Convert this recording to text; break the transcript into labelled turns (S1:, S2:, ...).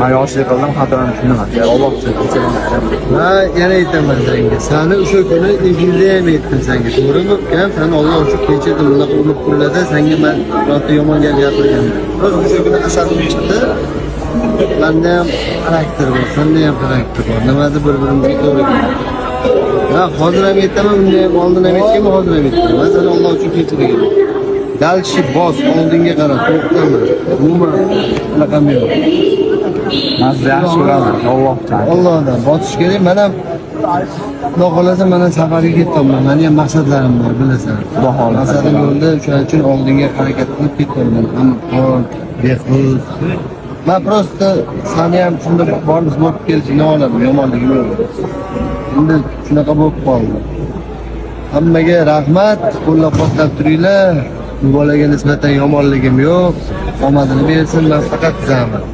S1: Men yoshlik qildim, xatoimni tushunaman. Alloh uchun kechirim.
S2: Ha, yana aytaman senga. Sani o'sha kuni efirda ham aytdim senga. To'g'rimi? Ukam, seni Alloh uchun kechirdim. Bunaqa ulug' kunlarda senga men birorta yomon gap gapirganman. O'sha kuni asarim chiqdi. Menda ham xarakter bor, senda ham xarakter bor. Nimadir bir-birimizga to'g'ri keladi. Ha, hozir ham aytaman, unga ham oldin ham aytganman, hozir ham aytaman. Men seni Alloh uchun kechirdim. Dalchi bos, oldinga qara, to'xtama. Umuman bunaqam yo'q.
S1: Men sizni yaxshi ko'raman. Alloh uchun.
S2: Allohdan botish kerak. Men ham Xudo xolasa mana safarga ketyapman. Meni ham maqsadlarim bor, bilasan.
S1: Xudo xolasa.
S2: Maqsadim yo'lda, shuning uchun oldinga harakat qilib ketyapman. Hamma behuz. Men prosta seni ham shunda borimiz bo'lib kelishini olaman, yomonligim yo'q. Endi shunaqa bo'lib qoldi. Hammaga rahmat, qo'llab-quvvatlab turinglar. Bu bolaga nisbatan yomonligim yo'q. Omadini bersin, men faqat tizaman.